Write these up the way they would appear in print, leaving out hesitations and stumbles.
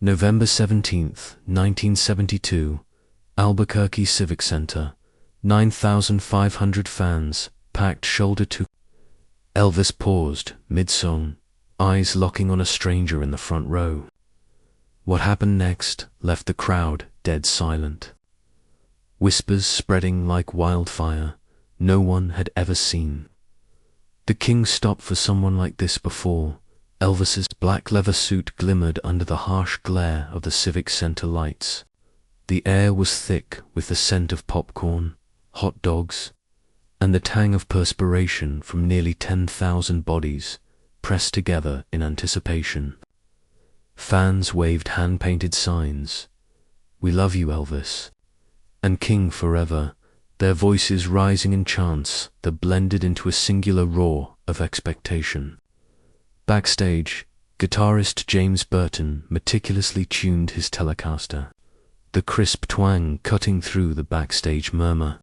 November 17th, 1972, Albuquerque Civic Center, 9,500 fans, packed shoulder to... Elvis paused, mid-song, eyes locking on a stranger in the front row. What happened next left the crowd dead silent. Whispers spreading like wildfire, no one had ever seen. The king stopped for someone like this before. Elvis's black leather suit glimmered under the harsh glare of the Civic Center lights. The air was thick with the scent of popcorn, hot dogs, and the tang of perspiration from nearly 10,000 bodies pressed together in anticipation. Fans waved hand-painted signs, "We love you, Elvis," and "King Forever," their voices rising in chants that blended into a singular roar of expectation. Backstage, guitarist James Burton meticulously tuned his Telecaster, the crisp twang cutting through the backstage murmur,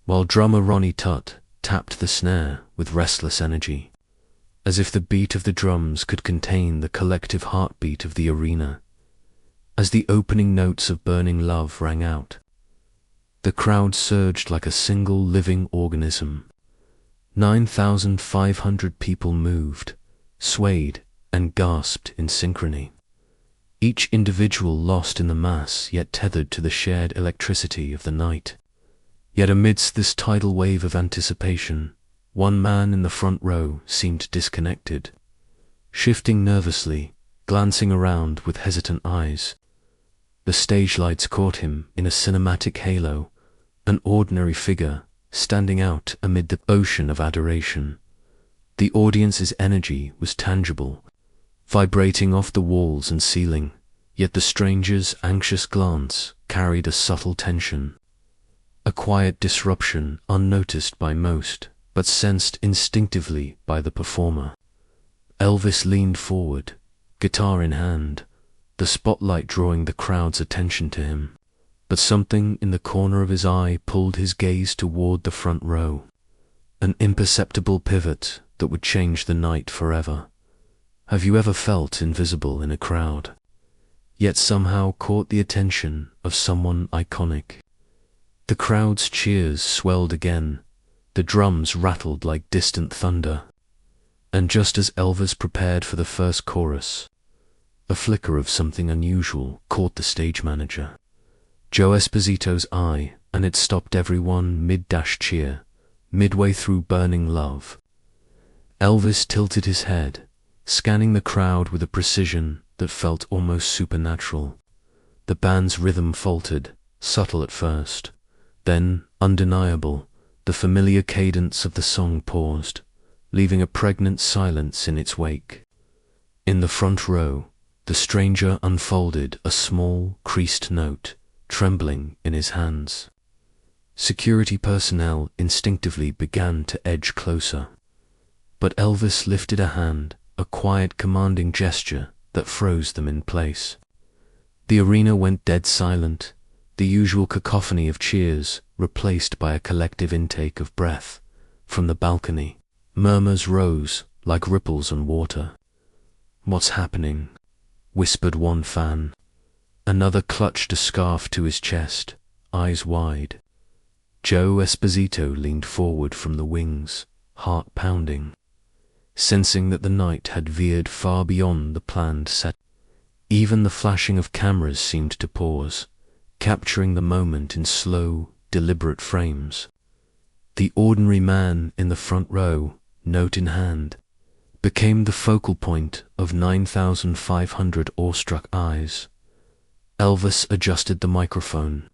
while drummer Ronnie Tutt tapped the snare with restless energy, as if the beat of the drums could contain the collective heartbeat of the arena. As the opening notes of Burning Love rang out, the crowd surged like a single living organism. 9,500 people moved, swayed, and gasped in synchrony. Each individual lost in the mass, yet tethered to the shared electricity of the night. Yet amidst this tidal wave of anticipation, one man in the front row seemed disconnected, shifting nervously, glancing around with hesitant eyes. The stage lights caught him in a cinematic halo, an ordinary figure standing out amid the ocean of adoration. The audience's energy was tangible, vibrating off the walls and ceiling, yet the stranger's anxious glance carried a subtle tension, a quiet disruption unnoticed by most, but sensed instinctively by the performer. Elvis leaned forward, guitar in hand, the spotlight drawing the crowd's attention to him, but something in the corner of his eye pulled his gaze toward the front row, an imperceptible pivot that would change the night forever. Have you ever felt invisible in a crowd, yet somehow caught the attention of someone iconic? The crowd's cheers swelled again, the drums rattled like distant thunder, and just as Elvis prepared for the first chorus, a flicker of something unusual caught the stage manager, Joe Esposito's eye, and it stopped everyone mid-cheer, midway through Burning Love. Elvis tilted his head, scanning the crowd with a precision that felt almost supernatural. The band's rhythm faltered, subtle at first, then undeniable. The familiar cadence of the song paused, leaving a pregnant silence in its wake. In the front row, the stranger unfolded a small, creased note, trembling in his hands. Security personnel instinctively began to edge closer, but Elvis lifted a hand, a quiet, commanding gesture that froze them in place. The arena went dead silent, the usual cacophony of cheers replaced by a collective intake of breath. From the balcony, murmurs rose like ripples on water. "What's happening?" whispered one fan. Another clutched a scarf to his chest, eyes wide. Joe Esposito leaned forward from the wings, heart pounding, sensing that the night had veered far beyond the planned set. Even the flashing of cameras seemed to pause, capturing the moment in slow, deliberate frames. The ordinary man in the front row, note in hand, became the focal point of 9,500 awestruck eyes. Elvis adjusted the microphone,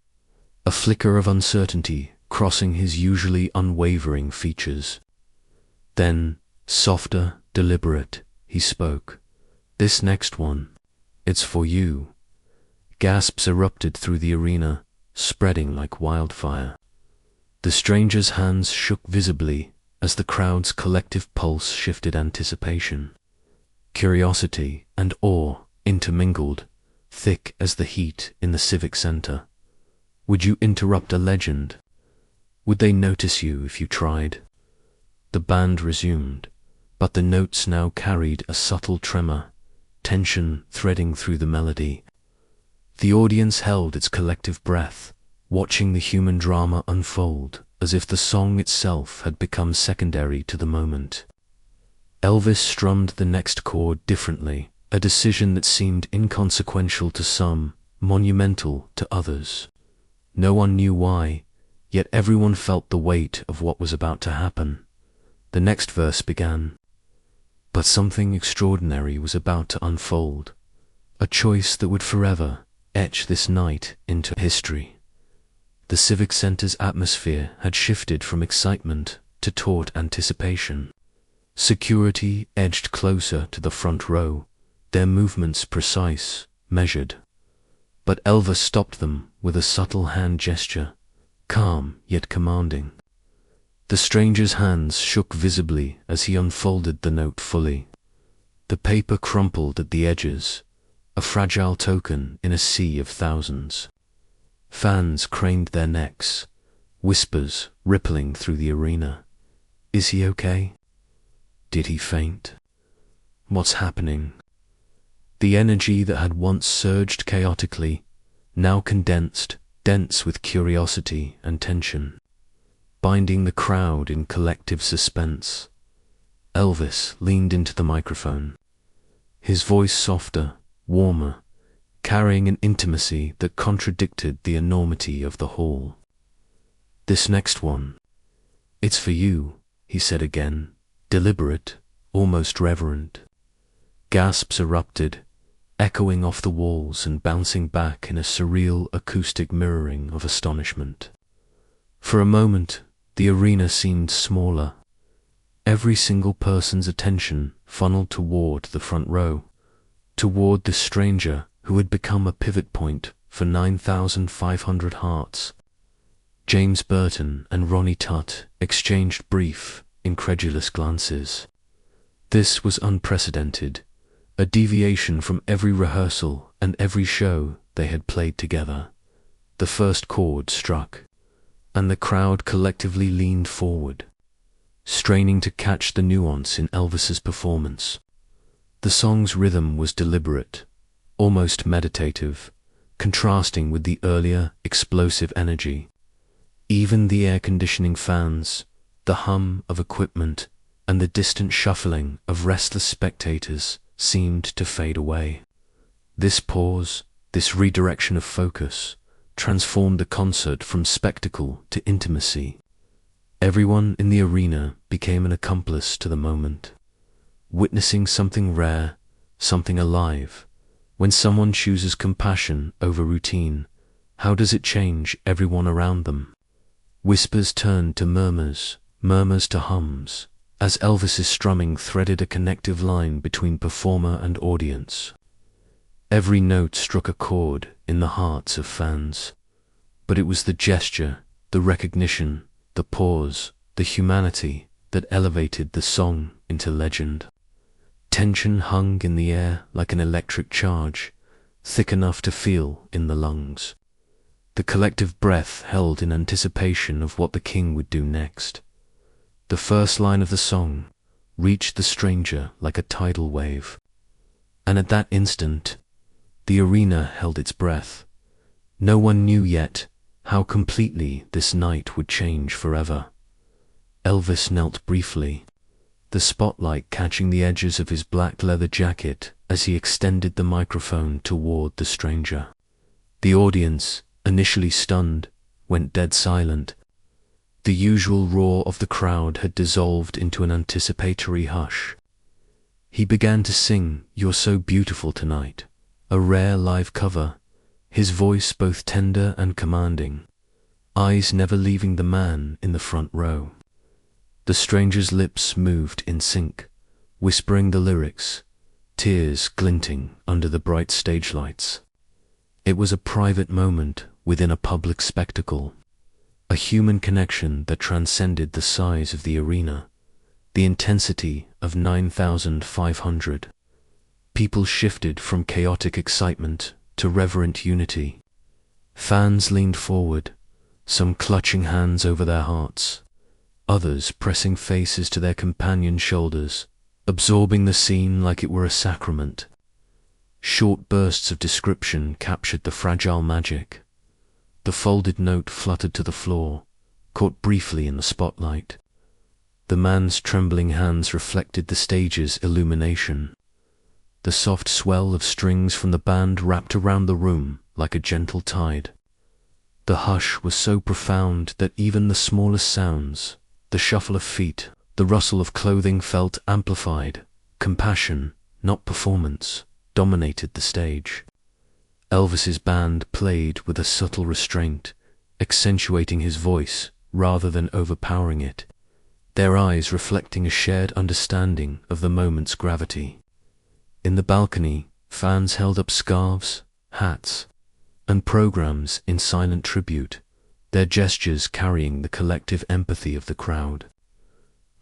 a flicker of uncertainty crossing his usually unwavering features. Then, softer, deliberate, he spoke. "This next one, it's for you." Gasps erupted through the arena, spreading like wildfire. The stranger's hands shook visibly as the crowd's collective pulse shifted anticipation. Curiosity and awe intermingled, thick as the heat in the Civic Center. Would you interrupt a legend? Would they notice you if you tried? The band resumed, but the notes now carried a subtle tremor, tension threading through the melody. The audience held its collective breath, watching the human drama unfold as if the song itself had become secondary to the moment. Elvis strummed the next chord differently, a decision that seemed inconsequential to some, monumental to others. No one knew why, yet everyone felt the weight of what was about to happen. The next verse began. But something extraordinary was about to unfold, a choice that would forever etch this night into history. The Civic Center's atmosphere had shifted from excitement to taut anticipation. Security edged closer to the front row, their movements precise, measured. But Elvis stopped them with a subtle hand gesture, calm yet commanding. The stranger's hands shook visibly as he unfolded the note fully. The paper crumpled at the edges, a fragile token in a sea of thousands. Fans craned their necks, whispers rippling through the arena. Is he okay? Did he faint? What's happening? The energy that had once surged chaotically, now condensed, dense with curiosity and tension, binding the crowd in collective suspense. Elvis leaned into the microphone, his voice softer, warmer, carrying an intimacy that contradicted the enormity of the hall. This next one, it's for you, he said again, deliberate, almost reverent. Gasps erupted, echoing off the walls and bouncing back in a surreal acoustic mirroring of astonishment. For a moment, the arena seemed smaller. Every single person's attention funneled toward the front row, toward the stranger who had become a pivot point for 9,500 hearts. James Burton and Ronnie Tutt exchanged brief, incredulous glances. This was unprecedented, a deviation from every rehearsal and every show they had played together. The first chord struck, and the crowd collectively leaned forward, straining to catch the nuance in Elvis's performance. The song's rhythm was deliberate, almost meditative, contrasting with the earlier, explosive energy. Even the air-conditioning fans, the hum of equipment, and the distant shuffling of restless spectators seemed to fade away. This pause, this redirection of focus, transformed the concert from spectacle to intimacy. Everyone in the arena became an accomplice to the moment, witnessing something rare, something alive. When someone chooses compassion over routine, how does it change everyone around them? Whispers turned to murmurs, murmurs to hums, as Elvis's strumming threaded a connective line between performer and audience. Every note struck a chord in the hearts of fans. But it was the gesture, the recognition, the pause, the humanity that elevated the song into legend. Tension hung in the air like an electric charge, thick enough to feel in the lungs. The collective breath held in anticipation of what the king would do next. The first line of the song reached the stranger like a tidal wave, and at that instant, the arena held its breath. No one knew yet how completely this night would change forever. Elvis knelt briefly, the spotlight catching the edges of his black leather jacket as he extended the microphone toward the stranger. The audience, initially stunned, went dead silent. The usual roar of the crowd had dissolved into an anticipatory hush. He began to sing "You're So Beautiful Tonight," a rare live cover, his voice both tender and commanding, eyes never leaving the man in the front row. The stranger's lips moved in sync, whispering the lyrics, tears glinting under the bright stage lights. It was a private moment within a public spectacle, a human connection that transcended the size of the arena, the intensity of 9,500. People shifted from chaotic excitement to reverent unity. Fans leaned forward, some clutching hands over their hearts, others pressing faces to their companions' shoulders, absorbing the scene like it were a sacrament. Short bursts of description captured the fragile magic. The folded note fluttered to the floor, caught briefly in the spotlight. The man's trembling hands reflected the stage's illumination. The soft swell of strings from the band wrapped around the room like a gentle tide. The hush was so profound that even the smallest sounds, the shuffle of feet, the rustle of clothing felt amplified. Compassion, not performance, dominated the stage. Elvis's band played with a subtle restraint, accentuating his voice rather than overpowering it, their eyes reflecting a shared understanding of the moment's gravity. In the balcony, fans held up scarves, hats, and programs in silent tribute, their gestures carrying the collective empathy of the crowd.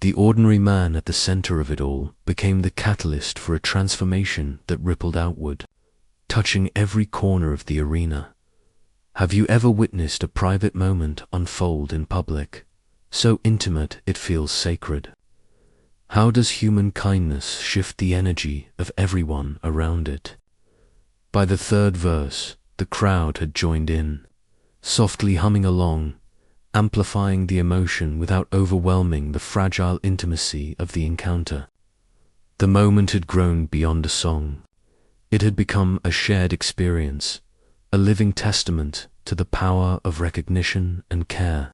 The ordinary man at the center of it all became the catalyst for a transformation that rippled outward, touching every corner of the arena. Have you ever witnessed a private moment unfold in public, so intimate it feels sacred? How does human kindness shift the energy of everyone around it? By the third verse, the crowd had joined in, softly humming along, amplifying the emotion without overwhelming the fragile intimacy of the encounter. The moment had grown beyond a song. It had become a shared experience, a living testament to the power of recognition and care.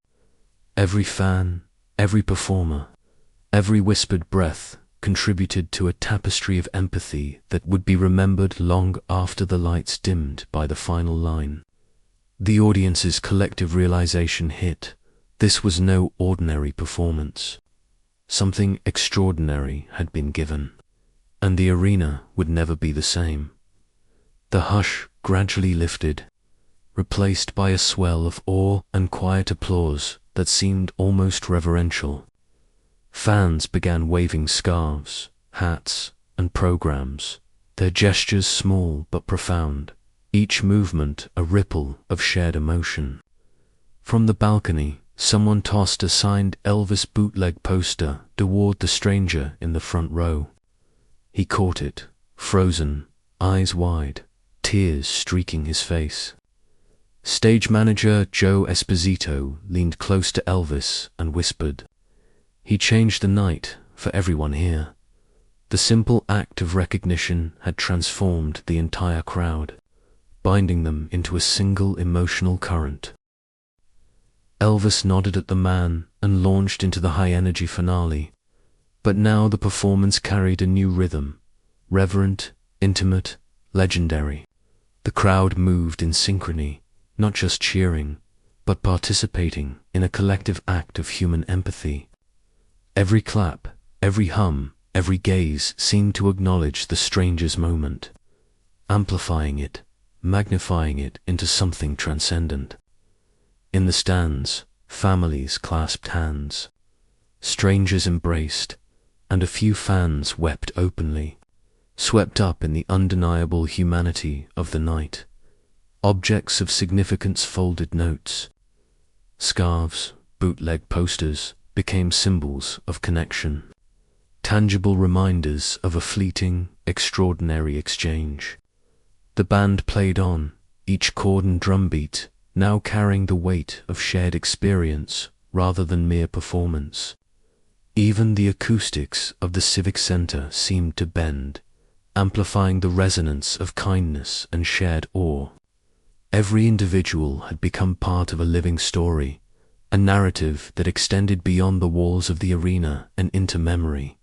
Every fan, every performer, every whispered breath contributed to a tapestry of empathy that would be remembered long after the lights dimmed by the final line. The audience's collective realization hit. This was no ordinary performance. Something extraordinary had been given, and the arena would never be the same. The hush gradually lifted, replaced by a swell of awe and quiet applause that seemed almost reverential. Fans began waving scarves, hats, and programs, their gestures small but profound, each movement a ripple of shared emotion. From the balcony, someone tossed a signed Elvis bootleg poster toward the stranger in the front row. He caught it, frozen, eyes wide, tears streaking his face. Stage manager Joe Esposito leaned close to Elvis and whispered, "He changed the night for everyone here." The simple act of recognition had transformed the entire crowd, binding them into a single emotional current. Elvis nodded at the man and launched into the high-energy finale. But now the performance carried a new rhythm, reverent, intimate, legendary. The crowd moved in synchrony, not just cheering, but participating in a collective act of human empathy. Every clap, every hum, every gaze seemed to acknowledge the stranger's moment, amplifying it, magnifying it into something transcendent. In the stands, families clasped hands, strangers embraced, and a few fans wept openly, swept up in the undeniable humanity of the night. Objects of significance folded notes, scarves, bootleg posters became symbols of connection, tangible reminders of a fleeting, extraordinary exchange. The band played on, each chord and drumbeat now carrying the weight of shared experience rather than mere performance. Even the acoustics of the Civic Center seemed to bend, amplifying the resonance of kindness and shared awe. Every individual had become part of a living story, a narrative that extended beyond the walls of the arena and into memory.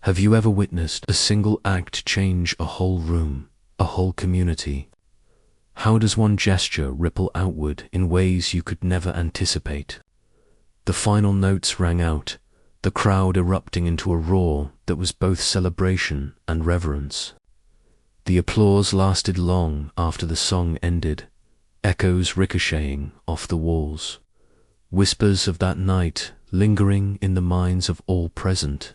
Have you ever witnessed a single act change a whole room, a whole community? How does one gesture ripple outward in ways you could never anticipate? The final notes rang out, the crowd erupting into a roar that was both celebration and reverence. The applause lasted long after the song ended, echoes ricocheting off the walls, whispers of that night lingering in the minds of all present.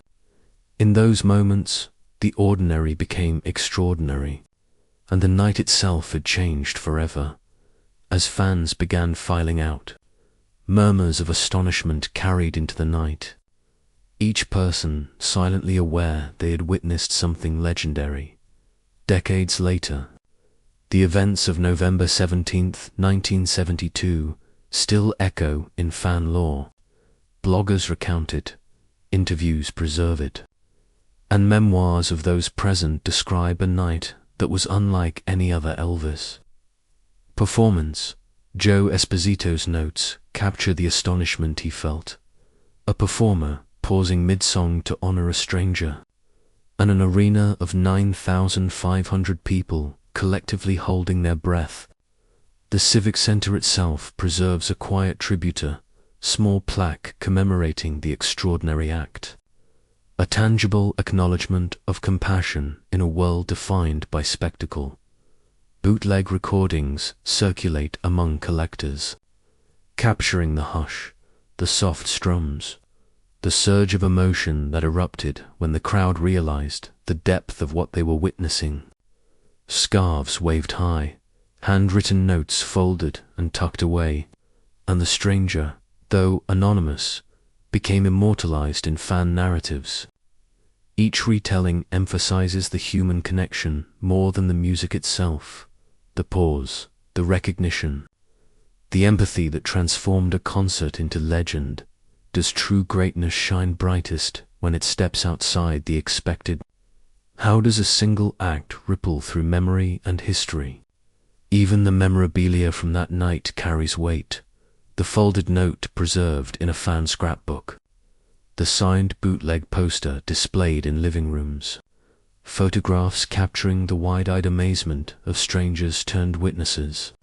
In those moments, the ordinary became extraordinary, and the night itself had changed forever. As fans began filing out, murmurs of astonishment carried into the night, each person silently aware they had witnessed something legendary, Decades later, the events of November 17th, 1972 still echo in fan lore. Bloggers recount it, interviews preserve it, and memoirs of those present describe a night that was unlike any other Elvis performance. Joe Esposito's notes capture the astonishment he felt. A performer pausing mid-song to honor a stranger, and an arena of 9,500 people collectively holding their breath. The Civic Center itself preserves a quiet tributor, small plaque commemorating the extraordinary act. A tangible acknowledgement of compassion in a world defined by spectacle. Bootleg recordings circulate among collectors, capturing the hush, the soft strums, the surge of emotion that erupted when the crowd realized the depth of what they were witnessing. Scarves waved high, handwritten notes folded and tucked away, and the stranger, though anonymous, became immortalized in fan narratives. Each retelling emphasizes the human connection more than the music itself, the pause, the recognition, the empathy that transformed a concert into legend. Does true greatness shine brightest when it steps outside the expected? How does a single act ripple through memory and history? Even the memorabilia from that night carries weight. The folded note preserved in a fan scrapbook, the signed bootleg poster displayed in living rooms, photographs capturing the wide-eyed amazement of strangers turned witnesses.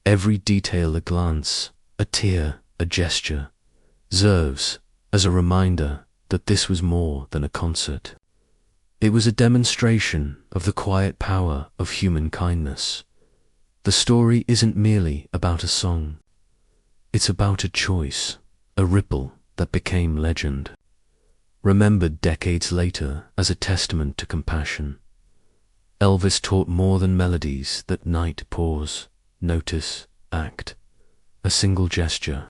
Every detail, a glance, a tear, a gesture, serves as a reminder that this was more than a concert. It was a demonstration of the quiet power of human kindness. The story isn't merely about a song. It's about a choice, a ripple that became legend, remembered decades later as a testament to compassion. Elvis taught more than melodies that night. Pause, notice, act. A single gesture,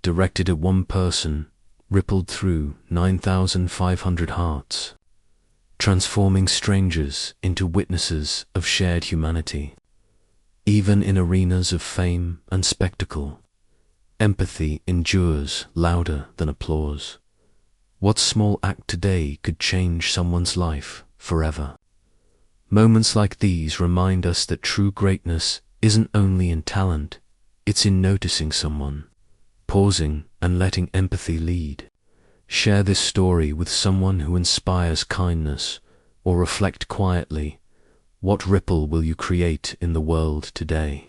directed at one person, rippled through 9,500 hearts, transforming strangers into witnesses of shared humanity. Even in arenas of fame and spectacle, empathy endures louder than applause. What small act today could change someone's life forever? Moments like these remind us that true greatness isn't only in talent, it's in noticing someone, pausing and letting empathy lead. Share this story with someone who inspires kindness, or reflect quietly. What ripple will you create in the world today?